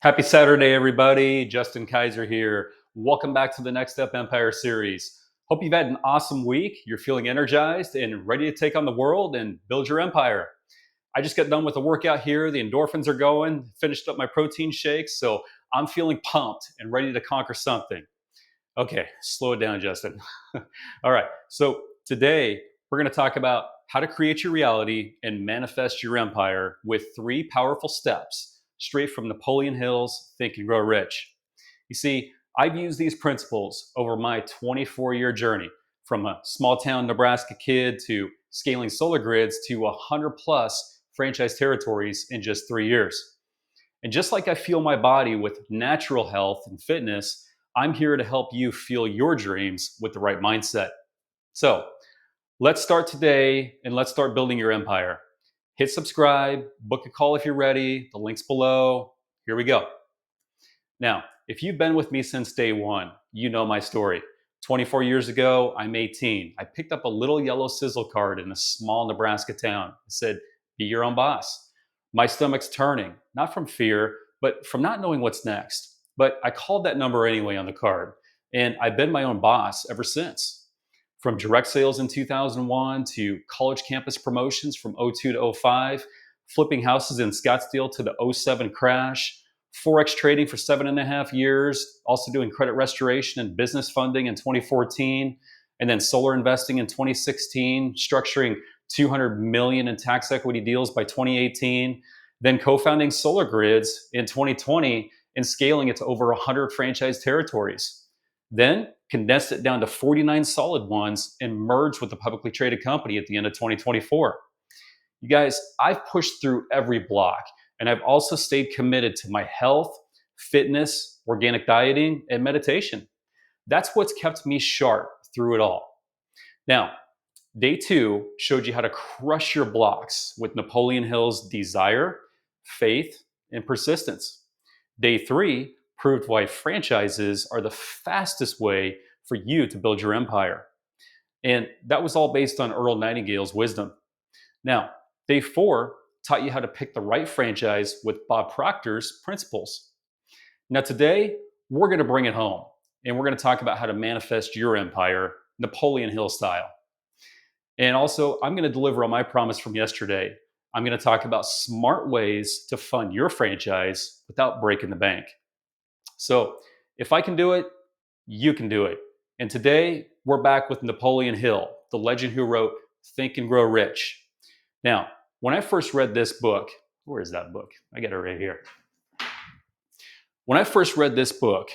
Happy Saturday, everybody. Justin Kaiser here. Welcome back to the Next Step Empire series. Hope you've had an awesome week. You're feeling energized and ready to take on the world and build your empire. I just got done with a workout here. The endorphins are going, finished up my protein shakes, so I'm feeling pumped and ready to conquer something. Okay, slow it down, Justin. All right, so today we're going to talk about how to create your reality and manifest your empire with three powerful steps straight from Napoleon Hill's Think and Grow Rich. You see, I've used these principles over my 24-year journey from a small town Nebraska kid to scaling solar grids to 100 plus franchise territories in just 3 years. And just like I feel my body with natural health and fitness, I'm here to help you fuel your dreams with the right mindset. So let's start today and let's start building your empire. Hit subscribe, book a call if you're ready. The link's below. Here we go. Now, if you've been with me since day one, you know my story. 24 years ago, I'm 18. I picked up a little yellow sizzle card in a small Nebraska town. It said, "Be your own boss." My stomach's turning, not from fear, but from not knowing what's next. But I called that number anyway on the card, and I've been my own boss ever since. From direct sales in 2001 to college campus promotions from '02 to '05, flipping houses in Scottsdale to the '07 crash, Forex trading for 7.5 years, also doing credit restoration and business funding in 2014, and then solar investing in 2016, structuring 200 million in tax equity deals by 2018, then co-founding Solar Grids in 2020 and scaling it to over 100 franchise territories. Then condensed it down to 49 solid ones and merged with the publicly traded company at the end of 2024. You guys, I've pushed through every block, and I've also stayed committed to my health, fitness, organic dieting, and meditation. That's what's kept me sharp through it all. Now, day two showed you how to crush your blocks with Napoleon Hill's desire, faith, and persistence. Day three proved why franchises are the fastest way for you to build your empire. And that was all based on Earl Nightingale's wisdom. Now, day four taught you how to pick the right franchise with Bob Proctor's principles. Now, today, we're going to bring it home and we're going to talk about how to manifest your empire, Napoleon Hill style. And also, I'm going to deliver on my promise from yesterday. I'm going to talk about smart ways to fund your franchise without breaking the bank. So, if I can do it, you can do it. And today, we're back with Napoleon Hill, the legend who wrote Think and Grow Rich. Now, when I first read this book, where is that book? I got it right here. When I first read this book,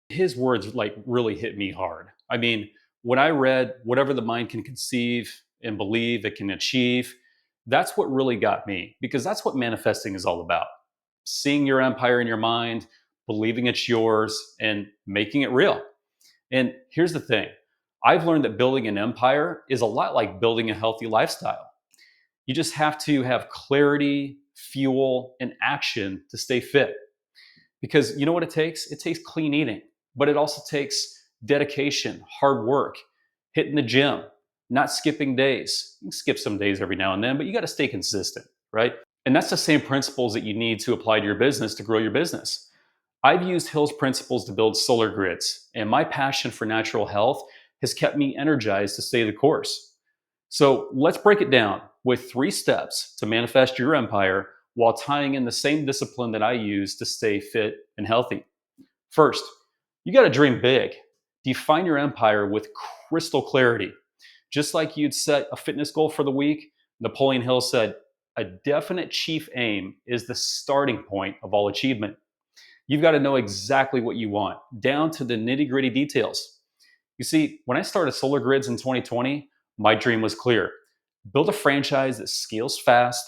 his words really hit me hard. I mean, when I read whatever the mind can conceive and believe it can achieve, that's what really got me because that's what manifesting is all about. Seeing your empire in your mind, believing it's yours, and making it real. And here's the thing. I've learned that building an empire is a lot like building a healthy lifestyle. You just have to have clarity, fuel, and action to stay fit. Because you know what it takes? It takes clean eating, but it also takes dedication, hard work, hitting the gym, not skipping days. You can skip some days every now and then, but you got to stay consistent, right? And that's the same principles that you need to apply to your business to grow your business. I've used Hill's principles to build solar grids, and my passion for natural health has kept me energized to stay the course. So let's break it down with 3 steps to manifest your empire while tying in the same discipline that I use to stay fit and healthy. First, you got to dream big. Define your empire with crystal clarity. Just like you'd set a fitness goal for the week, Napoleon Hill said, a definite chief aim is the starting point of all achievement. You've got to know exactly what you want, down to the nitty gritty details. You see, when I started Solar Grids in 2020, my dream was clear. Build a franchise that scales fast,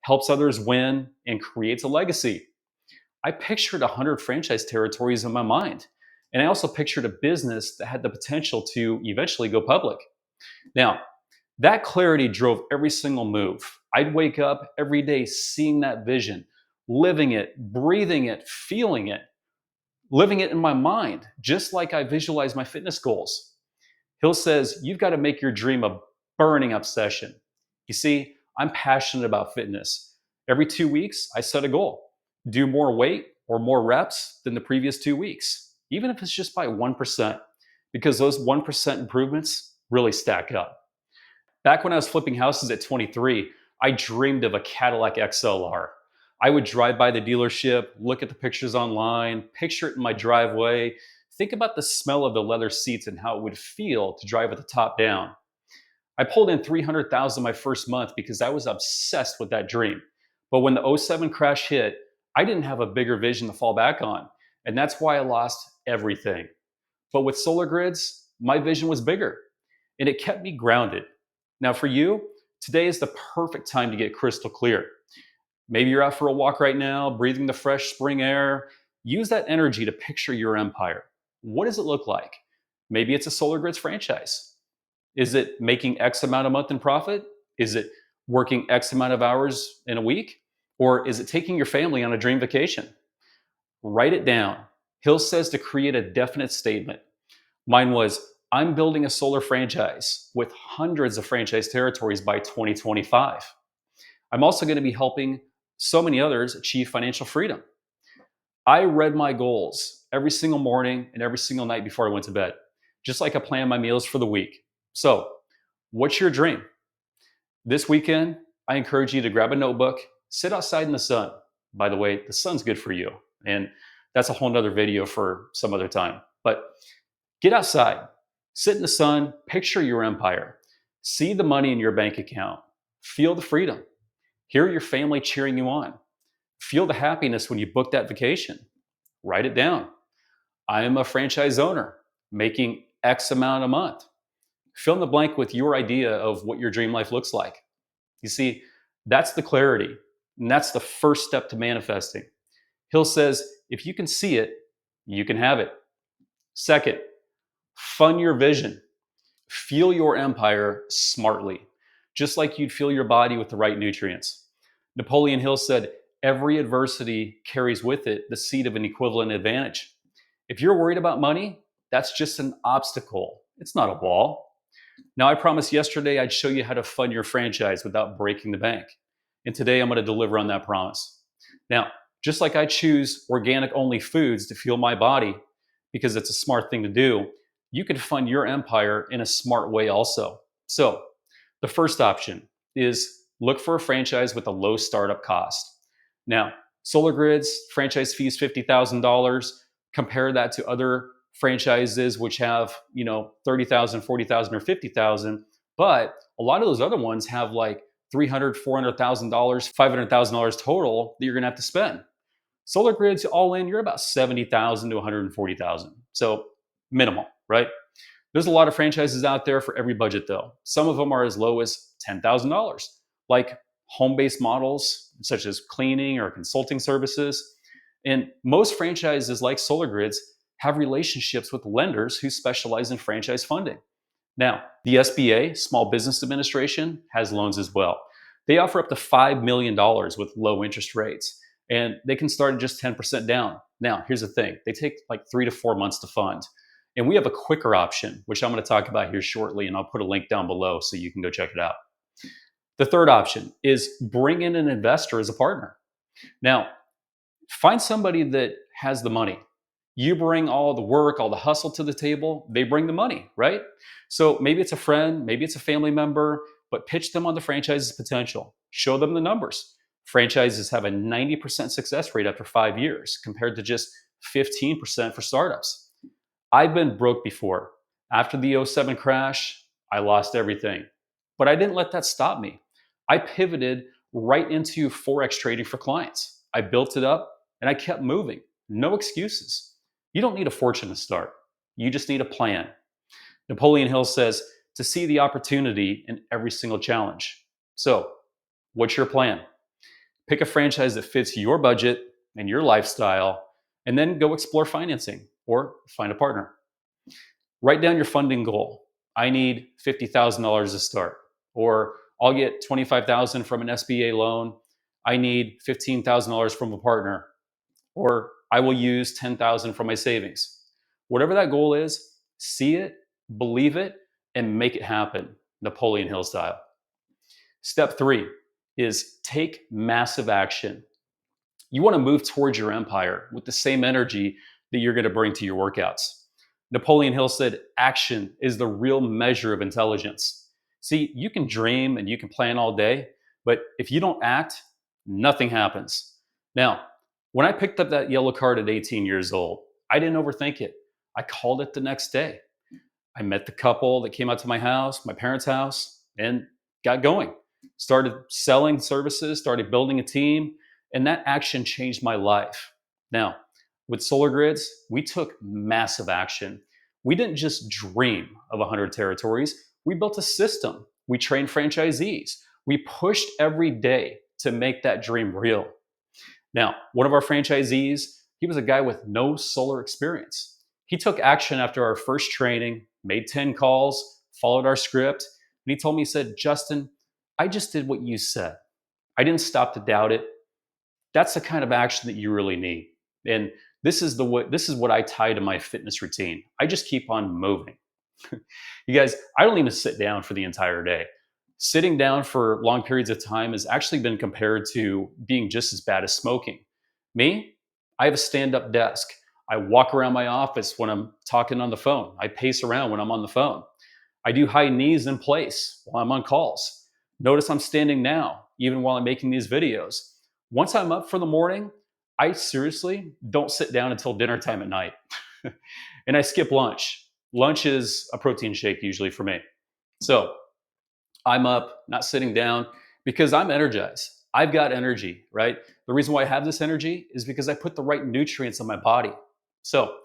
helps others win, and creates a legacy. I pictured 100 franchise territories in my mind. And I also pictured a business that had the potential to eventually go public. Now, that clarity drove every single move. I'd wake up every day seeing that vision, living it, breathing it, feeling it, living it in my mind, just like I visualize my fitness goals. Hill says, you've got to make your dream a burning obsession. You see, I'm passionate about fitness. Every 2 weeks, I set a goal. Do more weight or more reps than the previous 2 weeks, even if it's just by 1%, because those 1% improvements really stack up. Back when I was flipping houses at 23, I dreamed of a Cadillac XLR. I would drive by the dealership, look at the pictures online, picture it in my driveway, think about the smell of the leather seats and how it would feel to drive with the top down. I pulled in 300,000 my first month because I was obsessed with that dream. But when the '07 crash hit, I didn't have a bigger vision to fall back on. And that's why I lost everything. But with solar grids, my vision was bigger and it kept me grounded. Now, for you, today is the perfect time to get crystal clear. Maybe you're out for a walk right now, breathing the fresh spring air. Use that energy to picture your empire. What does it look like? Maybe it's a solar grids franchise. Is it making X amount a month in profit? Is it working X amount of hours in a week? Or is it taking your family on a dream vacation? Write it down. Hill says to create a definite statement. Mine was, I'm building a solar franchise with hundreds of franchise territories by 2025. I'm also going to be helping so many others achieve financial freedom. I read my goals every single morning and every single night before I went to bed, just like I plan my meals for the week. So, what's your dream? This weekend, I encourage you to grab a notebook, sit outside in the sun. By the way, the sun's good for you. And that's a whole nother video for some other time. But get outside, sit in the sun, picture your empire, see the money in your bank account, feel the freedom, hear your family cheering you on, feel the happiness when you book that vacation. Write it down. I am a franchise owner making X amount a month. Fill in the blank with your idea of what your dream life looks like. You see, that's the clarity, and that's the first step to manifesting. Hill says, if you can see it, you can have it. Second, fund your vision. Fuel your empire smartly, just like you'd fuel your body with the right nutrients. Napoleon Hill said, every adversity carries with it the seed of an equivalent advantage. If you're worried about money, that's just an obstacle. It's not a wall. Now, I promised yesterday I'd show you how to fund your franchise without breaking the bank. And today I'm going to deliver on that promise. Now, just like I choose organic only foods to fuel my body because it's a smart thing to do, you can fund your empire in a smart way also. So, the first option is look for a franchise with a low startup cost. Now, Solar Grids franchise fee is $50,000. Compare that to other franchises which have 30,000, 40,000, or 50,000, but a lot of those other ones have like $300,000, $400,000, $500,000 total that you're going to have to spend. Solar Grids all in, you're about 70,000 to 140,000. So minimal, right? There's a lot of franchises out there for every budget though. Some of them are as low as $10,000, like home-based models such as cleaning or consulting services. And most franchises like Solar Grids have relationships with lenders who specialize in franchise funding. Now, the SBA, Small Business Administration, has loans as well. They offer up to $5 million with low interest rates, and they can start at just 10% down. Now, here's the thing. They take like 3 to 4 months to fund. And we have a quicker option, which I'm going to talk about here shortly, and I'll put a link down below so you can go check it out. The third option is bring in an investor as a partner. Now, find somebody that has the money. You bring all the work, all the hustle to the table, they bring the money, right? So maybe it's a friend, maybe it's a family member, but pitch them on the franchise's potential. Show them the numbers. Franchises have a 90% success rate after 5 years compared to just 15% for startups. I've been broke before. After the '07 crash, I lost everything. But I didn't let that stop me. I pivoted right into Forex trading for clients. I built it up and I kept moving. No excuses. You don't need a fortune to start. You just need a plan. Napoleon Hill says to see the opportunity in every single challenge. So, what's your plan? Pick a franchise that fits your budget and your lifestyle, and then go explore financing or find a partner. Write down your funding goal. I need $50,000 to start, or I'll get $25,000 from an SBA loan. I need $15,000 from a partner, or I will use $10,000 from my savings. Whatever that goal is, see it, believe it, and make it happen, Napoleon Hill style. Step 3 is take massive action. You want to move towards your empire with the same energy that you're going to bring to your workouts. Napoleon Hill said, action is the real measure of intelligence. See, you can dream and you can plan all day, but if you don't act, nothing happens. Now, when I picked up that yellow card at 18 years old, I didn't overthink it. I called it the next day. I met the couple that came out to my house, my parents' house, and got going. Started selling services, started building a team, and that action changed my life. Now, with Solar Grids, we took massive action. We didn't just dream of 100 territories, we built a system. We trained franchisees. We pushed every day to make that dream real. Now, one of our franchisees, he was a guy with no solar experience. He took action after our first training, made 10 calls, followed our script, and he told me, he said, Justin, I just did what you said. I didn't stop to doubt it. That's the kind of action that you really need. And this is what I tie to my fitness routine. I just keep on moving. You guys, I don't even sit down for the entire day. Sitting down for long periods of time has actually been compared to being just as bad as smoking. Me, I have a stand-up desk. I walk around my office when I'm talking on the phone. I pace around when I'm on the phone. I do high knees in place while I'm on calls. Notice I'm standing now, even while I'm making these videos. Once I'm up for the morning, I seriously don't sit down until dinner time at night. And I skip lunch. Lunch is a protein shake usually for me. So I'm up, not sitting down, because I'm energized. I've got energy, right? The reason why I have this energy is because I put the right nutrients in my body. So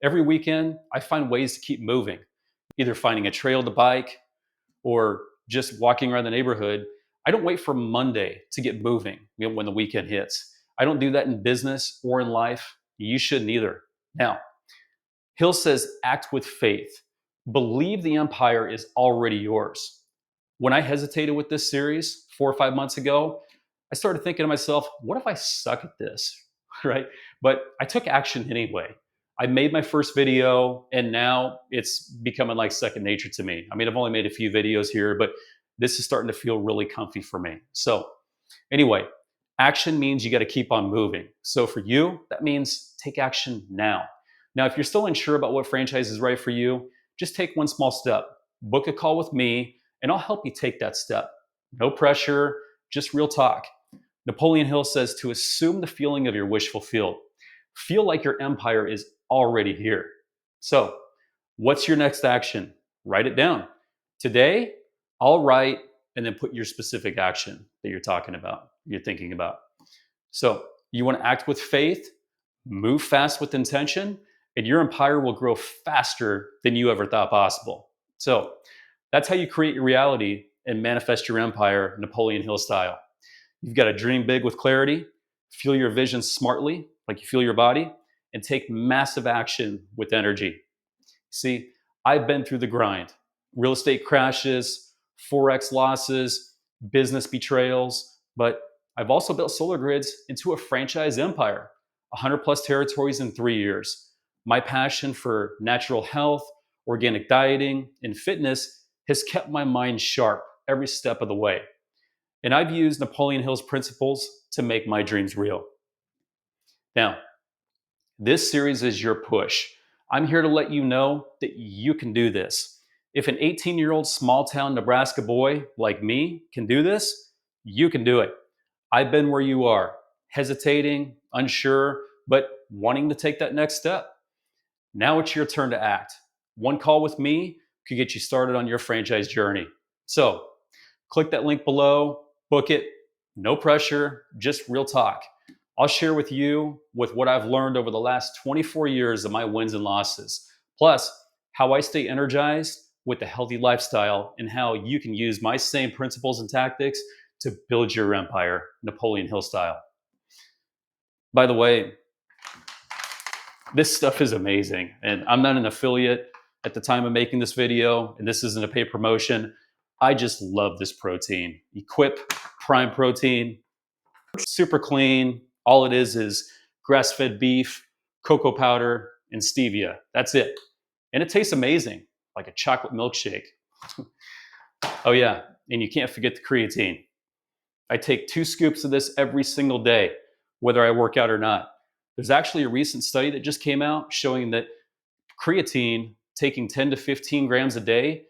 every weekend, I find ways to keep moving, either finding a trail to bike or just walking around the neighborhood. I don't wait for Monday to get moving, when the weekend hits. I don't do that in business or in life. You shouldn't either. Now, Hill says, act with faith. Believe the empire is already yours. When I hesitated with this series 4 or 5 months ago, I started thinking to myself, what if I suck at this? Right? But I took action anyway. I made my first video and now it's becoming like second nature to me. I mean, I've only made a few videos here, but this is starting to feel really comfy for me. So, anyway, action means you got to keep on moving. So, for you, that means take action now. Now, if you're still unsure about what franchise is right for you, just take one small step. Book a call with me and I'll help you take that step. No pressure, just real talk. Napoleon Hill says to assume the feeling of your wish fulfilled. Feel like your empire is already here. So, what's your next action? Write it down. Today, I'll write and then put your specific action that you're talking about, you're thinking about. So, you want to act with faith, move fast with intention, and your empire will grow faster than you ever thought possible. So, that's how you create your reality and manifest your empire Napoleon Hill style. You've got to dream big with clarity, feel your vision smartly, like you feel your body, and take massive action with energy. See, I've been through the grind. Real estate crashes, Forex losses, business betrayals, but I've also built Solar Grids into a franchise empire, 100 plus territories in 3 years. My passion for natural health, organic dieting, and fitness has kept my mind sharp every step of the way. And I've used Napoleon Hill's principles to make my dreams real. Now, this series is your push. I'm here to let you know that you can do this. If an 18-year-old small town Nebraska boy like me can do this, you can do it. I've been where you are, hesitating, unsure, but wanting to take that next step. Now it's your turn to act. One call with me could get you started on your franchise journey. So, click that link below, book it, no pressure, just real talk. I'll share with you with what I've learned over the last 24 years of my wins and losses, plus how I stay energized with a healthy lifestyle and how you can use my same principles and tactics to build your empire, Napoleon Hill style. By the way, this stuff is amazing, and I'm not an affiliate at the time of making this video, and this isn't a paid promotion. I just love this protein. Equip Prime Protein, super clean. All it is grass-fed beef, cocoa powder, and stevia. That's it. And it tastes amazing, like a chocolate milkshake. Oh yeah, and you can't forget the creatine. I take 2 scoops of this every single day. whether I work out or not. There's actually a recent study that just came out showing that creatine, taking 10 to 15 grams a day,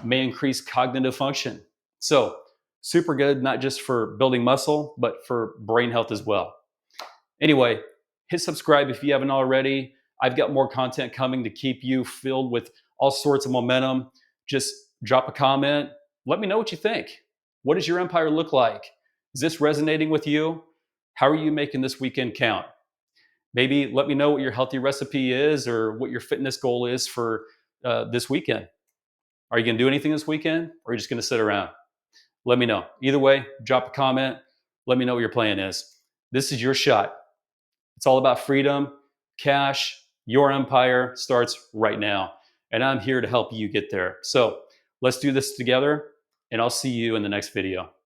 may increase cognitive function. So, super good, not just for building muscle, but for brain health as well. Anyway, hit subscribe if you haven't already. I've got more content coming to keep you filled with all sorts of momentum. Just drop a comment. Let me know what you think. What does your empire look like? Is this resonating with you? How are you making this weekend count? Maybe let me know what your healthy recipe is or what your fitness goal is for this weekend. Are you going to do anything this weekend or are you just going to sit around? Let me know. Either way, drop a comment. Let me know what your plan is. This is your shot. It's all about freedom, cash. Your empire starts right now. And I'm here to help you get there. So let's do this together, and I'll see you in the next video.